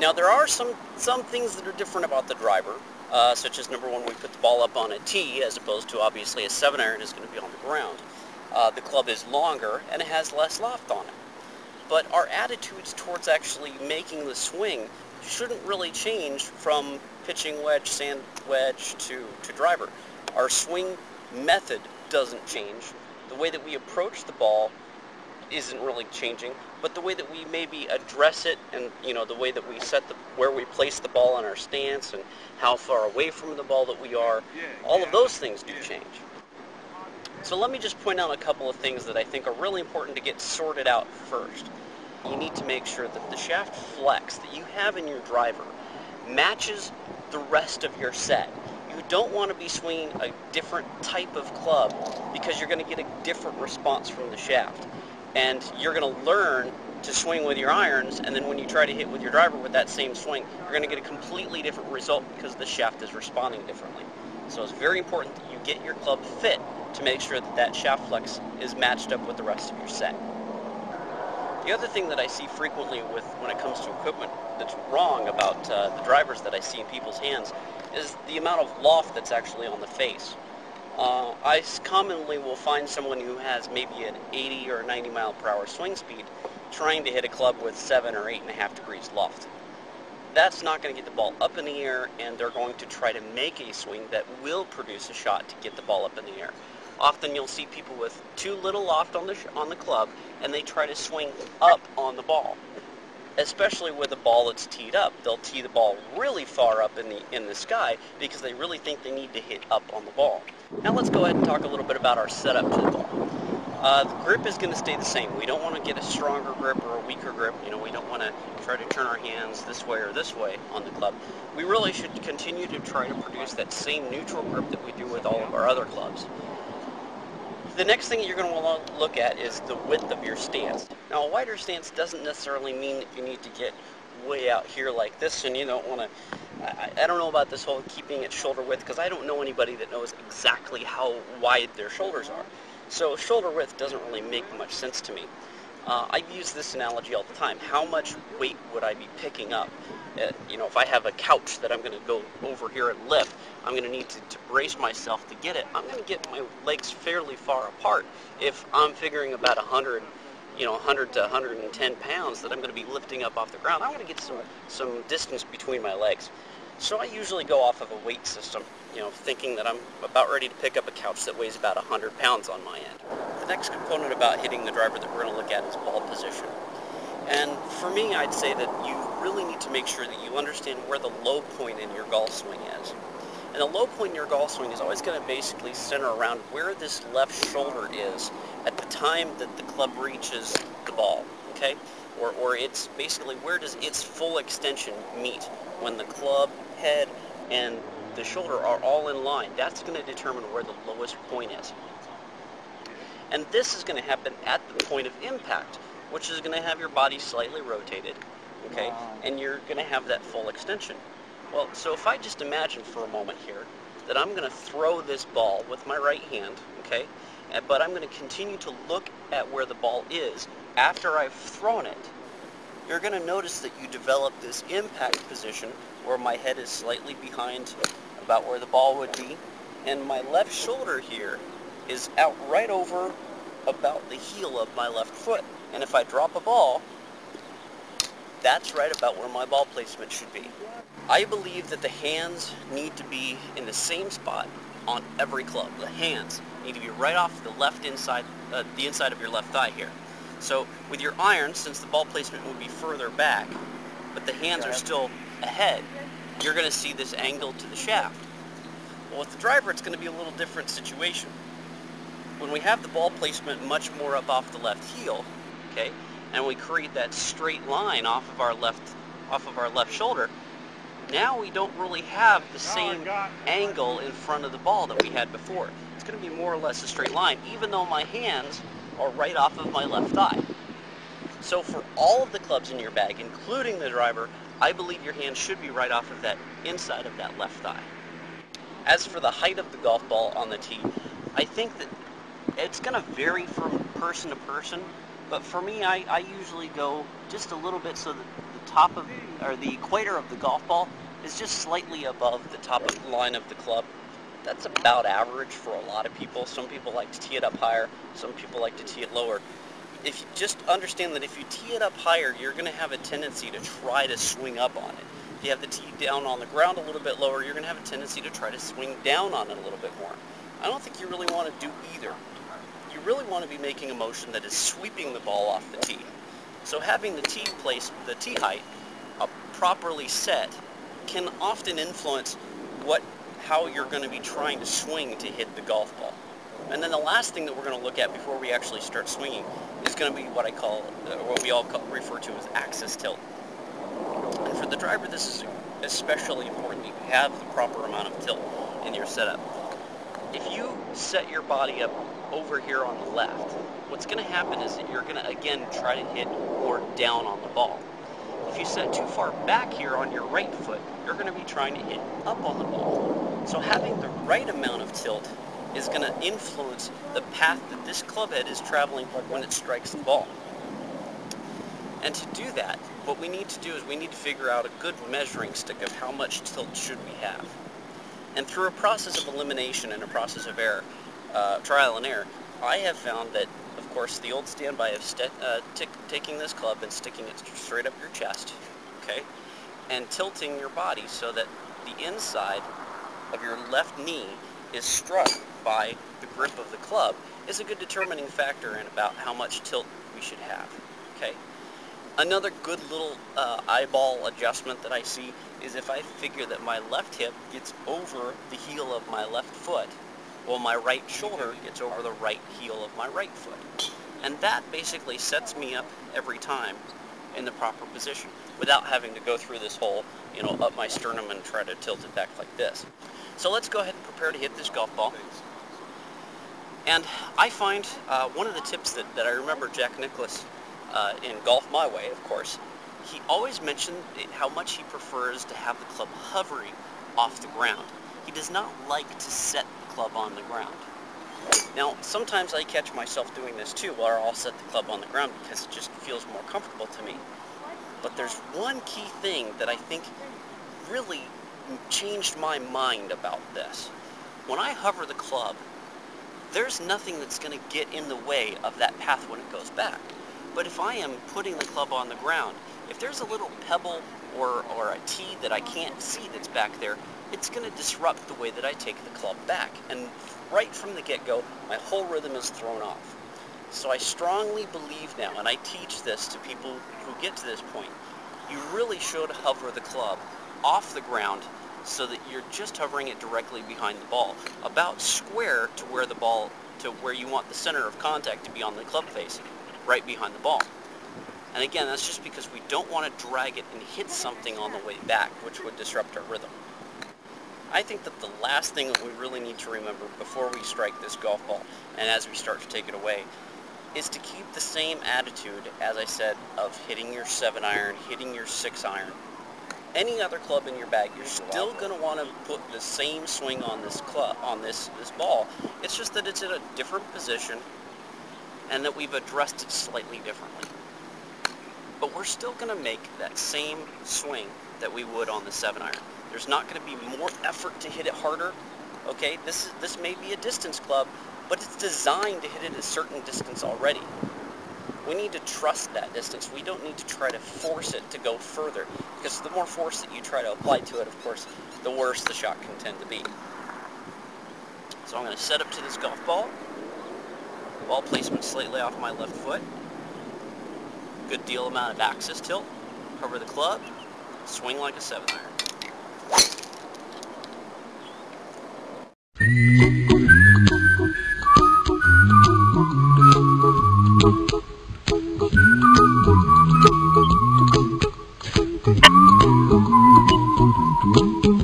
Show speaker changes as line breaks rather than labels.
Now there are some things that are different about the driver, such as number one, we put the ball up on a tee as opposed to obviously a 7-iron is going to be on the ground. The club is longer and it has less loft on it. But our attitudes towards actually making the swing shouldn't really change from pitching wedge, sand wedge to driver. Our swing method doesn't change. The way that we approach the ball isn't really changing, but the way that we maybe address it and the way that we where we place the ball in our stance and how far away from the ball that we are, all of those things do change. So let me just point out a couple of things that I think are really important to get sorted out first. You need to make sure that the shaft flex that you have in your driver matches the rest of your set. You don't want to be swinging a different type of club because you're going to get a different response from the shaft. And you're going to learn to swing with your irons, and then when you try to hit with your driver with that same swing, you're going to get a completely different result because the shaft is responding differently. So it's very important that you get your club fit to make sure that that shaft flex is matched up with the rest of your set. The other thing that I see frequently when it comes to equipment that's wrong about the drivers that I see in people's hands is the amount of loft that's actually on the face. I commonly will find someone who has maybe an 80 or 90 mile per hour swing speed trying to hit a club with 7 or 8.5 degrees loft. That's not going to get the ball up in the air, and they're going to try to make a swing that will produce a shot to get the ball up in the air. Often you'll see people with too little loft on the club, and they try to swing up on the ball. Especially with a ball that's teed up. They'll tee the ball really far up in the sky because they really think they need to hit up on the ball. Now let's go ahead and talk a little bit about our setup to the ball. The grip is going to stay the same. We don't want to get a stronger grip or a weaker grip. We don't want to try to turn our hands this way or this way on the club. We really should continue to try to produce that same neutral grip that we do with all of our other clubs. The next thing that you're going to want to look at is the width of your stance. Now, a wider stance doesn't necessarily mean that you need to get way out here like this, and you don't want to, I don't know about this whole keeping it shoulder width, because I don't know anybody that knows exactly how wide their shoulders are. So shoulder width doesn't really make much sense to me. I use this analogy all the time. How much weight would I be picking up? If I have a couch that I'm going to go over here and lift, I'm going to need to brace myself to get it. I'm going to get my legs fairly far apart. If I'm figuring about 100 to 110 pounds that I'm going to be lifting up off the ground, I'm going to get some distance between my legs. So I usually go off of a weight system, thinking that I'm about ready to pick up a couch that weighs about 100 pounds on my end. The next component about hitting the driver that we're going to look at is ball position. And for me, I'd say that you really need to make sure that you understand where the low point in your golf swing is. And the low point in your golf swing is always going to basically center around where this left shoulder is at the time that the club reaches the ball, okay? Or it's basically where does its full extension meet when the club, head, and the shoulder are all in line. That's going to determine where the lowest point is. And this is going to happen at the point of impact, which is going to have your body slightly rotated, okay? And you're going to have that full extension. Well, so if I just imagine for a moment here that I'm going to throw this ball with my right hand, okay? But I'm going to continue to look at where the ball is after I've thrown it. You're going to notice that you develop this impact position where my head is slightly behind about where the ball would be, and my left shoulder here is out right over about the heel of my left foot. And if I drop a ball, that's right about where my ball placement should be. I believe that the hands need to be in the same spot on every club. The hands need to be right off the left inside, the inside of your left thigh here. So with your iron, since the ball placement would be further back, but the hands are still ahead, you're going to see this angle to the shaft. Well, with the driver, it's going to be a little different situation. When we have the ball placement much more up off the left heel, okay, and we create that straight line off of our left shoulder, now we don't really have the same angle in front of the ball that we had before. It's going to be more or less a straight line, even though my hands are right off of my left thigh. So for all of the clubs in your bag, including the driver, I believe your hands should be right off of that inside of that left thigh. As for the height of the golf ball on the tee, I think that it's going to vary from person to person, but for me, I usually go just a little bit so that the top of, or the equator of the golf ball is just slightly above the top of the line of the club. That's about average for a lot of people. Some people like to tee it up higher, some people like to tee it lower. If you just understand that if you tee it up higher, you're going to have a tendency to try to swing up on it. If you have the tee down on the ground a little bit lower, you're going to have a tendency to try to swing down on it a little bit more. I don't think you really want to do either. You really want to be making a motion that is sweeping the ball off the tee. So having the tee height properly set can often influence how you're going to be trying to swing to hit the golf ball. And then the last thing that we're going to look at before we actually start swinging is going to be what we all refer to as axis tilt. And for the driver, this is especially important. You have the proper amount of tilt in your setup. If you set your body up over here on the left, what's going to happen is that you're going to again try to hit more down on the ball. If you set too far back here on your right foot, you're going to be trying to hit up on the ball. So having the right amount of tilt is going to influence the path that this club head is traveling when it strikes the ball. And to do that, what we need to do is we need to figure out a good measuring stick of how much tilt should we have. And through a process of elimination and a process of error, trial and error, I have found that, of course, the old standby of taking this club and sticking it straight up your chest, okay, and tilting your body so that the inside of your left knee is struck by the grip of the club is a good determining factor in about how much tilt we should have, okay? Another good little eyeball adjustment that I see is if I figure that my left hip gets over the heel of my left foot, while my right shoulder gets over the right heel of my right foot. And that basically sets me up every time in the proper position without having to go through this whole, up my sternum and try to tilt it back like this. So let's go ahead and prepare to hit this golf ball. And I find one of the tips that I remember Jack Nicklaus in Golf My Way, of course, he always mentioned how much he prefers to have the club hovering off the ground. He does not like to set the club on the ground. Now, sometimes I catch myself doing this too, where I'll set the club on the ground because it just feels more comfortable to me. But there's one key thing that I think really changed my mind about this. When I hover the club, there's nothing that's going to get in the way of that path when it goes back. But if I am putting the club on the ground, if there's a little pebble or a tee that I can't see that's back there, it's going to disrupt the way that I take the club back. And right from the get-go, my whole rhythm is thrown off. So I strongly believe now, and I teach this to people who get to this point, you really should hover the club off the ground so that you're just hovering it directly behind the ball, about square to where the ball, to where you want the center of contact to be on the club face, right behind the ball. And again, that's just because we don't want to drag it and hit something on the way back, which would disrupt our rhythm. I think that the last thing that we really need to remember before we strike this golf ball, and as we start to take it away, is to keep the same attitude, as I said, of hitting your 7-iron, hitting your 6-iron. Any other club in your bag, you're still going to want to put the same swing on this club, on this ball. It's just that it's in a different position, and that we've addressed it slightly differently. But we're still going to make that same swing that we would on the 7-iron. There's not going to be more effort to hit it harder. Okay, this may be a distance club, but it's designed to hit it a certain distance already. We need to trust that distance. We don't need to try to force it to go further, because the more force that you try to apply to it, of course, the worse the shot can tend to be. So I'm going to set up to this golf ball. Ball placement slightly off my left foot. Good deal amount of axis tilt. Cover the club. Swing like a 7-iron.
Thank you.